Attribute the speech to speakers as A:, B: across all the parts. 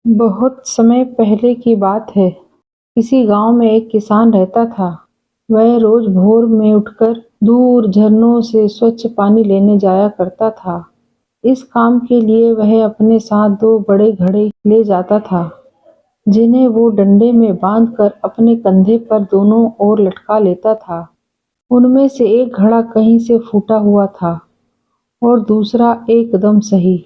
A: बहुत समय पहले की बात है। किसी गांव में एक किसान रहता था। वह रोज भोर में उठकर दूर झरनों से स्वच्छ पानी लेने जाया करता था। इस काम के लिए वह अपने साथ दो बड़े घड़े ले जाता था, जिन्हें वो डंडे में बांधकर अपने कंधे पर दोनों ओर लटका लेता था। उनमें से एक घड़ा कहीं से फूटा हुआ था और दूसरा एकदम सही।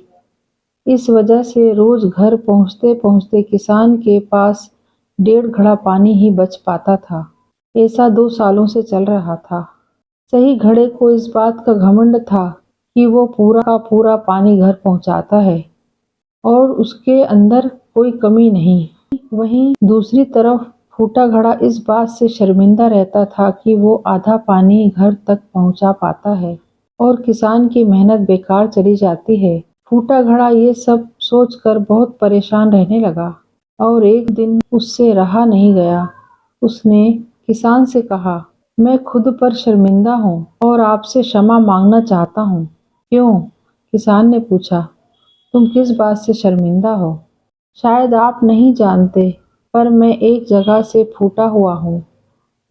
A: इस वजह से रोज घर पहुंचते-पहुंचते किसान के पास 1.5 घड़ा पानी ही बच पाता था। ऐसा 2 सालों से चल रहा था। सही घड़े को इस बात का घमंड था कि वो पूरा का पूरा पानी घर पहुंचाता है और उसके अंदर कोई कमी नहीं। वहीं दूसरी तरफ फूटा घड़ा इस बात से शर्मिंदा रहता था कि वो आधा पानी घर तक पहुंचा पाता है और किसान की मेहनत बेकार चली जाती है। फूटा घड़ा ये सब सोचकर बहुत परेशान रहने लगा और एक दिन उससे रहा नहीं गया। उसने किसान से कहा, मैं खुद पर शर्मिंदा हूँ और आपसे क्षमा मांगना चाहता हूँ। क्यों? किसान ने पूछा। तुम किस बात से शर्मिंदा हो? शायद आप नहीं जानते, पर मैं एक जगह से फूटा हुआ हूँ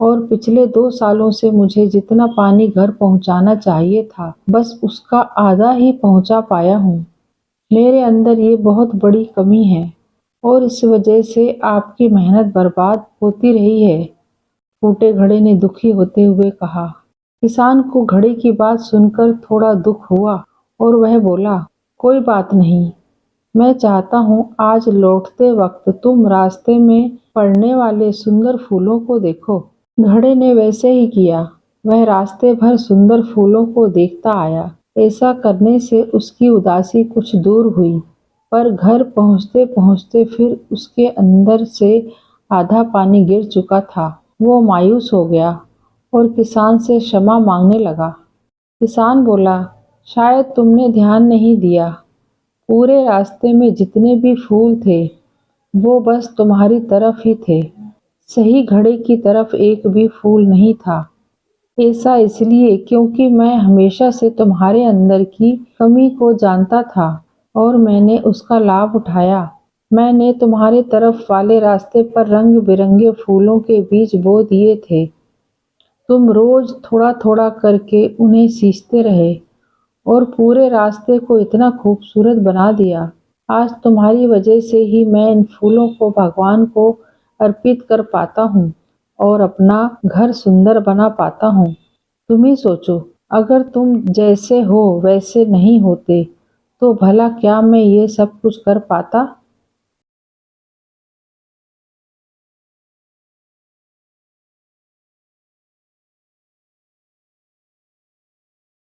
A: और पिछले 2 सालों से मुझे जितना पानी घर पहुँचाना चाहिए था, बस उसका आधा ही पहुँचा पाया हूँ। मेरे अंदर ये बहुत बड़ी कमी है और इस वजह से आपकी मेहनत बर्बाद होती रही है। फूटे घड़े ने दुखी होते हुए कहा। किसान को घड़े की बात सुनकर थोड़ा दुख हुआ और वह बोला, कोई बात नहीं, मैं चाहता हूँ आज लौटते वक्त तुम रास्ते में पड़ने वाले सुंदर फूलों को देखो। घड़े ने वैसे ही किया। वह रास्ते भर सुंदर फूलों को देखता आया। ऐसा करने से उसकी उदासी कुछ दूर हुई, पर घर पहुँचते पहुँचते फिर उसके अंदर से आधा पानी गिर चुका था। वो मायूस हो गया और किसान से क्षमा मांगने लगा। किसान बोला, शायद तुमने ध्यान नहीं दिया। पूरे रास्ते में जितने भी फूल थे, वो बस तुम्हारी तरफ ही थे। सही घड़े की तरफ एक भी फूल नहीं था। ऐसा इसलिए क्योंकि मैं हमेशा से तुम्हारे अंदर की कमी को जानता था और मैंने उसका लाभ उठाया। मैंने तुम्हारे तरफ वाले रास्ते पर रंग बिरंगे फूलों के बीज बो दिए थे। तुम रोज थोड़ा थोड़ा करके उन्हें सींचते रहे और पूरे रास्ते को इतना खूबसूरत बना दिया। आज तुम्हारी वजह से ही मैं इन फूलों को भगवान को अर्पित कर पाता हूँ और अपना घर सुंदर बना पाता हूँ। तुम ही सोचो, अगर तुम जैसे हो वैसे नहीं होते, तो भला क्या मैं ये सब कुछ कर पाता?